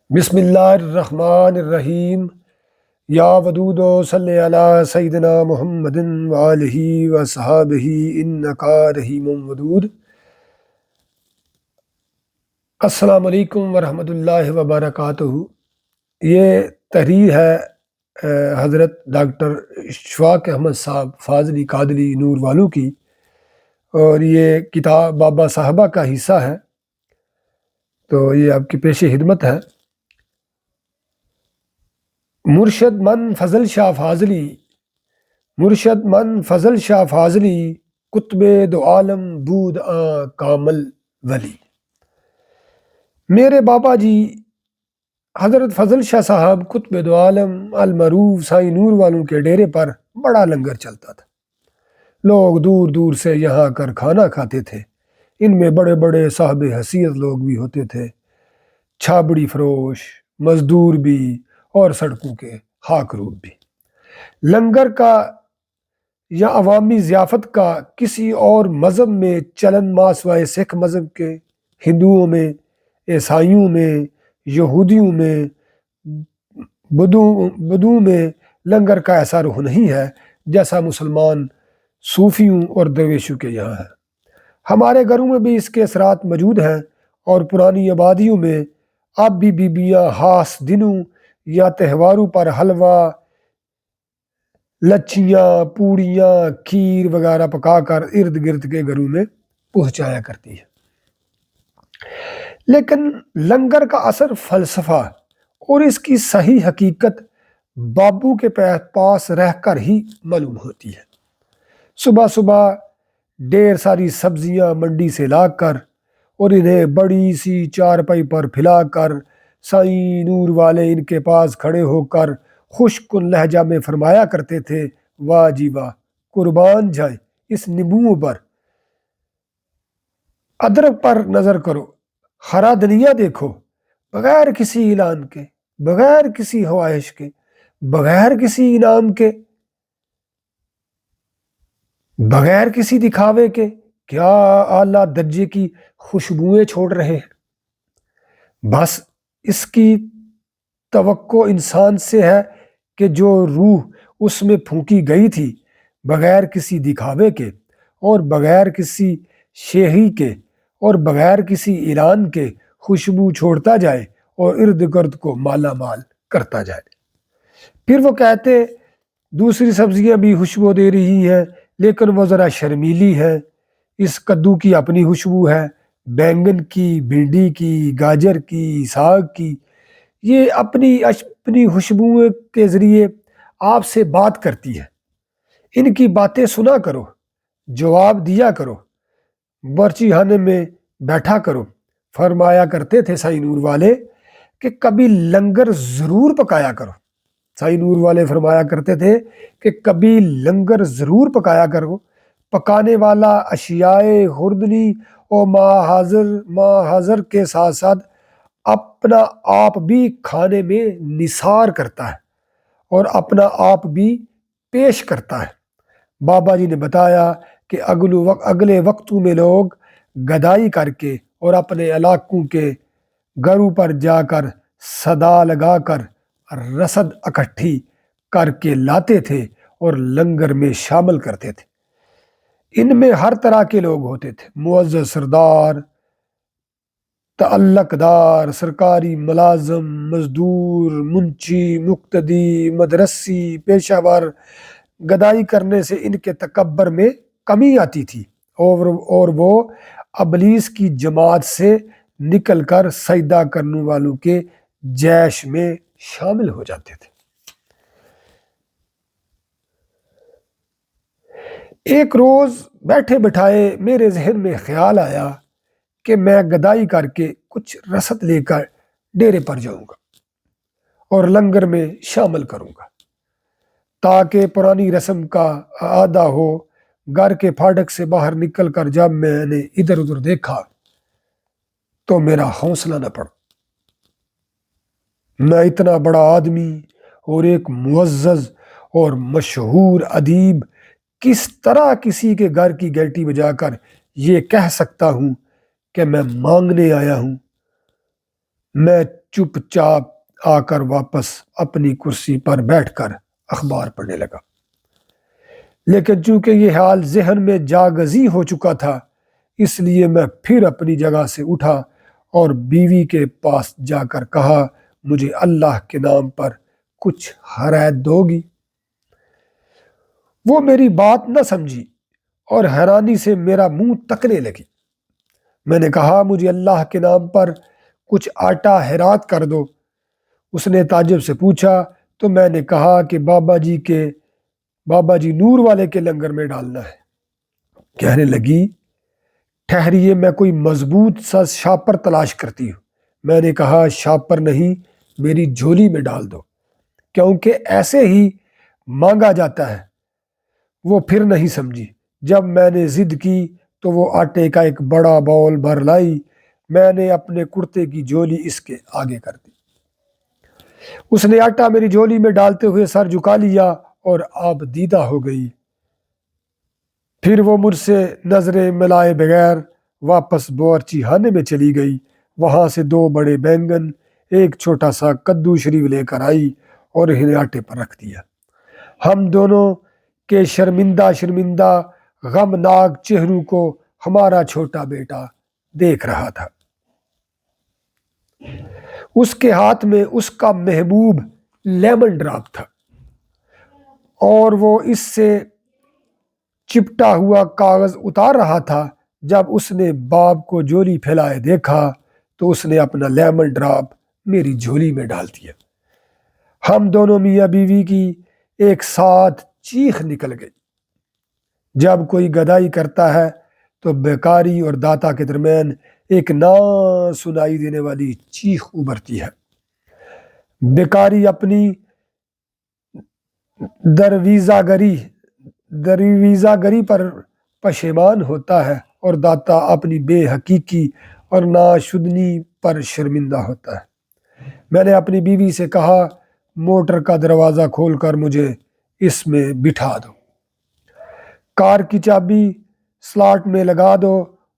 بسم اللہ الرحمن الرحیم۔ یا ودود و صلی علی سیدنا محمد وآلہ وصحابہ انکا رحیم ودود۔ السلام علیکم ورحمۃ اللہ وبرکاتہ۔ یہ تحریر ہے حضرت ڈاکٹر اشفاق احمد صاحب فاضلی قادری نور والوں کی، اور یہ کتاب بابا صاحبہ کا حصہ ہے، تو یہ آپ کی پیش خدمت ہے۔ مرشد من فضل شاہ فاضلی، مرشد من فضل شاہ فاضلی، قطب دو عالم بود آں کامل ولی۔ میرے بابا جی حضرت فضل شاہ صاحب قطب دو عالم المعروف سائیں نور والوں کے ڈیرے پر بڑا لنگر چلتا تھا۔ لوگ دور دور سے یہاں کر کھانا کھاتے تھے۔ ان میں بڑے بڑے صاحب حیثیت لوگ بھی ہوتے تھے، چھابڑی فروش، مزدور بھی، اور سڑکوں کے ہاکرود بھی۔ لنگر کا یا عوامی ضیافت کا کسی اور مذہب میں چلن ماسوائے سکھ مذہب کے، ہندوؤں میں، عیسائیوں میں، یہودیوں میں، بدوؤں میں لنگر کا ایسا رخ نہیں ہے جیسا مسلمان صوفیوں اور درویشوں کے یہاں ہے۔ ہمارے گھروں میں بھی اس کے اثرات موجود ہیں، اور پرانی آبادیوں میں اب بھی بیبیاں خاص دنوں یا تہواروں پر حلوہ، لچیاں، پوڑیاں، کھیر وغیرہ پکا کر ارد گرد کے گھروں میں پہنچایا کرتی ہیں۔ لیکن لنگر کا اثر فلسفہ اور اس کی صحیح حقیقت بابو کے پاس رہ کر ہی معلوم ہوتی ہے۔ صبح صبح ڈھیر ساری سبزیاں منڈی سے لا کر اور انہیں بڑی سی چارپائی پر پھیلا کر سائیں نور والے ان کے پاس کھڑے ہو کر خوش کن لہجہ میں فرمایا کرتے تھے، واہ جی واہ، قربان جائیں اس نیبوؤں پر، ادرک پر نظر کرو، ہرا دھنیا دیکھو، بغیر کسی اعلان کے، بغیر کسی خواہش کے، بغیر کسی انعام کے، بغیر کسی دکھاوے کے، کیا اعلیٰ درجے کی خوشبوئیں چھوڑ رہے ہیں۔ بس اس کی توقع انسان سے ہے کہ جو روح اس میں پھونکی گئی تھی، بغیر کسی دکھاوے کے، اور بغیر کسی شیخی کے، اور بغیر کسی اعلان کے خوشبو چھوڑتا جائے اور ارد گرد کو مالا مال کرتا جائے۔ پھر وہ کہتے، دوسری سبزیاں بھی خوشبو دے رہی ہیں لیکن وہ ذرا شرمیلی ہے، اس کدو کی اپنی خوشبو ہے، بینگن کی، بھنڈی کی، گاجر کی، ساگ کی، یہ اپنی خوشبو کے ذریعے آپ سے بات کرتی ہے۔ ان کی باتیں سنا کرو، جواب دیا کرو، برچی خانے میں بیٹھا کرو۔ فرمایا کرتے تھے سائیں نور والے کہ کبھی لنگر ضرور پکایا کرو۔ سائیں نور والے فرمایا کرتے تھے کہ کبھی لنگر ضرور پکایا کرو، پکانے والا اشیاء خوردنی اور ماں حاضر کے ساتھ ساتھ اپنا آپ بھی کھانے میں نثار کرتا ہے اور اپنا آپ بھی پیش کرتا ہے۔ بابا جی نے بتایا کہ اگلے وقتوں میں لوگ گدائی کر کے اور اپنے علاقوں کے گھروں پر جا کر صدا لگا کر رسد اکٹھی کر کے لاتے تھے اور لنگر میں شامل کرتے تھے۔ ان میں ہر طرح کے لوگ ہوتے تھے، معزز سردار، تعلق دار، سرکاری ملازم، مزدور، منشی، مقتدی، مدرسی، پیشہ ور۔ گدائی کرنے سے ان کے تکبر میں کمی آتی تھی اور وہ ابلیس کی جماعت سے نکل کر سجدہ کرنے والوں کے جیش میں شامل ہو جاتے تھے۔ ایک روز بیٹھے بٹھائے میرے ذہن میں خیال آیا کہ میں گدائی کر کے کچھ رسد لے کر ڈیرے پر جاؤں گا اور لنگر میں شامل کروں گا، تاکہ پرانی رسم کا اعادہ ہو۔ گھر کے پھاٹک سے باہر نکل کر جب میں نے ادھر ادھر دیکھا تو میرا حوصلہ نہ پڑا۔ میں اتنا بڑا آدمی اور ایک معزز اور مشہور ادیب کس طرح کسی کے گھر کی گھنٹی بجا کر یہ کہہ سکتا ہوں کہ میں مانگنے آیا ہوں؟ میں چپ چاپ آ کر واپس اپنی کرسی پر بیٹھ کر اخبار پڑھنے لگا، لیکن چونکہ یہ حال ذہن میں جاگزی ہو چکا تھا، اس لیے میں پھر اپنی جگہ سے اٹھا اور بیوی کے پاس جا کر کہا، مجھے اللہ کے نام پر کچھ ہدایت دو گی؟ وہ میری بات نہ سمجھی اور حیرانی سے میرا منہ تکنے لگی۔ میں نے کہا، مجھے اللہ کے نام پر کچھ آٹا ہیرات کر دو۔ اس نے تعجب سے پوچھا، تو میں نے کہا کہ بابا جی نور والے کے لنگر میں ڈالنا ہے۔ کہنے لگی، ٹھہریے، میں کوئی مضبوط سا شاپر تلاش کرتی ہوں۔ میں نے کہا، شاپر نہیں، میری جھولی میں ڈال دو، کیونکہ ایسے ہی مانگا جاتا ہے۔ وہ پھر نہیں سمجھی۔ جب میں نے ضد کی تو وہ آٹے کا ایک بڑا باؤل بھر لائی۔ میں نے اپنے کرتے کی جھولی اس کے آگے کر دی۔ اس نے آٹا میری جھولی میں ڈالتے ہوئے سر جھکا لیا اور آپ دیدہ ہو گئی۔ پھر وہ مجھ سے نظریں ملائے بغیر واپس باورچی خانے میں چلی گئی۔ وہاں سے 2 بڑے بینگن، ایک چھوٹا سا کدو شریف لے کر آئی اور انہیں آٹے پر رکھ دیا۔ ہم دونوں کے شرمندہ شرمندہ غمناک چہروں کو ہمارا چھوٹا بیٹا دیکھ رہا تھا۔ اس کے ہاتھ میں اس کا محبوب لیمن ڈراپ تھا اور وہ اس سے چپٹا ہوا کاغذ اتار رہا تھا۔ جب اس نے باپ کو جھولی پھیلائے دیکھا تو اس نے اپنا لیمن ڈراپ میری جھولی میں ڈال دیا۔ ہم دونوں میاں بیوی کی ایک ساتھ چیخ نکل گئی۔ جب کوئی گدائی کرتا ہے تو بیکاری اور داتا کے درمیان ایک نہ سنائی دینے والی چیخ ابھرتی ہے۔ بیکاری اپنی درویزہ گری پر پشیمان ہوتا ہے اور داتا اپنی بے حقیقی اور ناشدنی پر شرمندہ ہوتا ہے۔ میں نے اپنی بیوی سے کہا، موٹر کا دروازہ کھول کر مجھے اس میں بٹھا دو، کار کی چابی سلاٹ میں لگا دو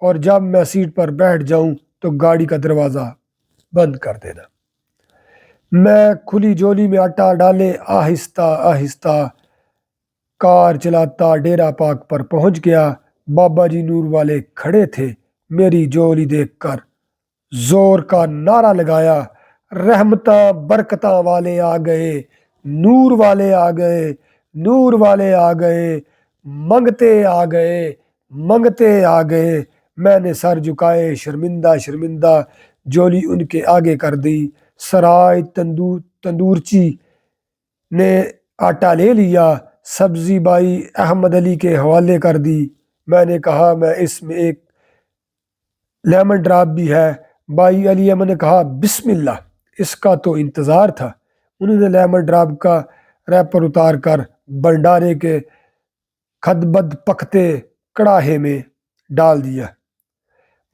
اور جب میں سیٹ پر بیٹھ جاؤں تو گاڑی کا دروازہ بند کر دینا۔ میں کھلی جھولی میں آٹا ڈالے آہستہ آہستہ کار چلاتا ڈیرا پاک پر پہنچ گیا۔ بابا جی نور والے کھڑے تھے۔ میری جھولی دیکھ کر زور کا نعرہ لگایا، رحمتاں برکتاں والے آ گئے، نور والے آ گئے، نور والے آ گئے، منگتے آ گئے، منگتے آ گئے۔ میں نے سر جھکائے شرمندہ شرمندہ جھولی ان کے آگے کر دی۔ سرائے تندورچی نے آٹا لے لیا، سبزی بائی احمد علی کے حوالے کر دی۔ میں نے کہا، میں اس میں ایک لیمن ڈراپ بھی ہے۔ بائی علی احمد نے کہا، بسم اللہ، اس کا تو انتظار تھا۔ انہوں نے لیمن ڈراپ کا ریپر اتار کر بنڈارے کے خدبد پکتے کڑاہے میں ڈال دیا۔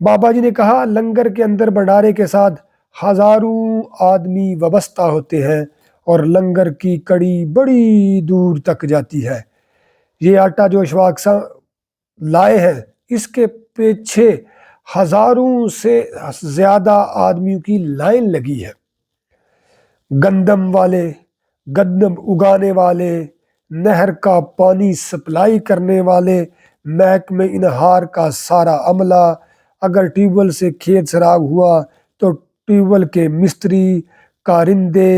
بابا جی نے کہا، لنگر کے اندر بنڈارے کے ساتھ ہزاروں آدمی وابستہ ہوتے ہیں اور لنگر کی کڑی بڑی دور تک جاتی ہے۔ یہ آٹا جو اشفاق صاحب لائے ہیں، اس کے پیچھے ہزاروں سے زیادہ آدمیوں کی لائن لگی ہے۔ گندم والے، گندم اگانے والے، نہر کا پانی سپلائی کرنے والے، محکمہ انہار کا سارا عملہ، اگر ٹیوب ویل سے کھیت سیراب ہوا تو ٹیوب ویل کے مستری، کارندے،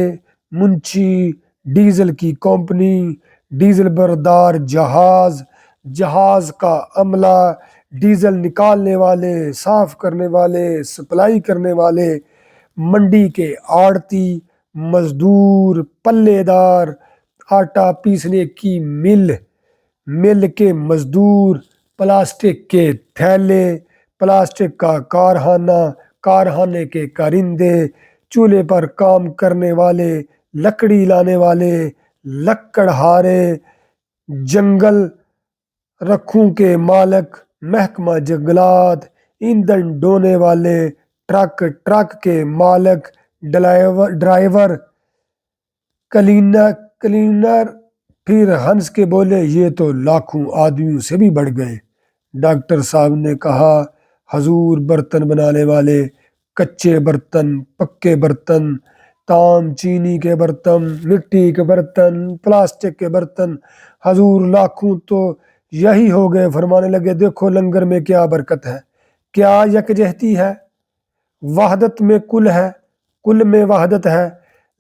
منشی، ڈیزل کی کمپنی، ڈیزل بردار جہاز، جہاز کا عملہ، ڈیزل نکالنے والے، صاف کرنے والے، سپلائی کرنے والے، منڈی کے آڑتی، مزدور، پلے دار، آٹا پیسنے کی مل کے مزدور، پلاسٹک کے تھیلے، پلاسٹک کا کارخانہ، کارخانے کے کارندے، چولہے پر کام کرنے والے، لکڑی لانے والے، لکڑہارے، جنگل رکھوں کے مالک، محکمہ جنگلات، ایندھن ڈھونے والے، ٹرک کے مالک، ڈرائیور، کلینر۔ پھر ہنس کے بولے، یہ تو لاکھوں آدمیوں سے بھی بڑھ گئے۔ ڈاکٹر صاحب نے کہا، حضور، برتن بنانے والے، کچے برتن، پکے برتن، تام چینی کے برتن، مٹی کے برتن، پلاسٹک کے برتن، حضور لاکھوں تو یہی ہو گئے۔ فرمانے لگے دیکھو لنگر میں کیا برکت ہے، کیا یکجہتی ہے، وحدت میں کل ہے، کل میں وحدت ہے۔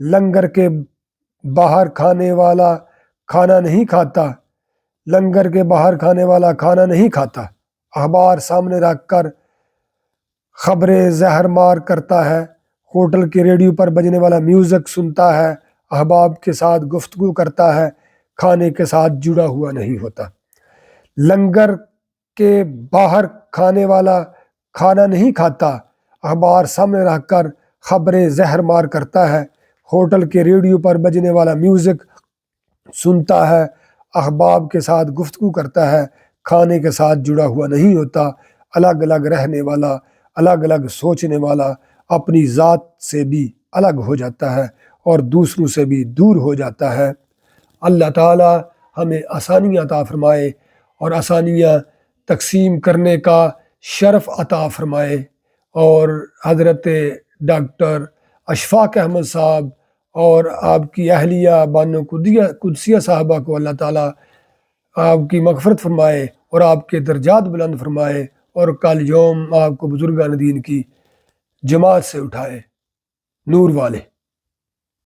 لنگر کے باہر کھانے والا کھانا نہیں کھاتا، لنگر کے باہر کھانے والا کھانا نہیں کھاتا، اخبار سامنے رکھ کر خبریں زہر مار کرتا ہے، ہوٹل کے ریڈیو پر بجنے والا میوزک سنتا ہے، احباب کے ساتھ گفتگو کرتا ہے، کھانے کے ساتھ جڑا ہوا نہیں ہوتا۔ لنگر کے باہر کھانے والا کھانا نہیں کھاتا، اخبار سامنے رکھ کر خبریں زہر مار کرتا ہے، ہوٹل کے ریڈیو پر بجنے والا میوزک سنتا ہے، احباب کے ساتھ گفتگو کرتا ہے، کھانے کے ساتھ جڑا ہوا نہیں ہوتا۔ الگ الگ رہنے والا، الگ الگ سوچنے والا اپنی ذات سے بھی الگ ہو جاتا ہے اور دوسروں سے بھی دور ہو جاتا ہے۔ اللہ تعالی ہمیں آسانیاں عطا فرمائے اور آسانیاں تقسیم کرنے کا شرف عطا فرمائے، اور حضرت ڈاکٹر اشفاق احمد صاحب اور آپ کی اہلیہ بانو قدسیہ صاحبہ کو اللہ تعالیٰ آپ کی مغفرت فرمائے اور آپ کے درجات بلند فرمائے، اور کل یوم آپ کو بزرگان دین کی جماعت سے اٹھائے، نور والے۔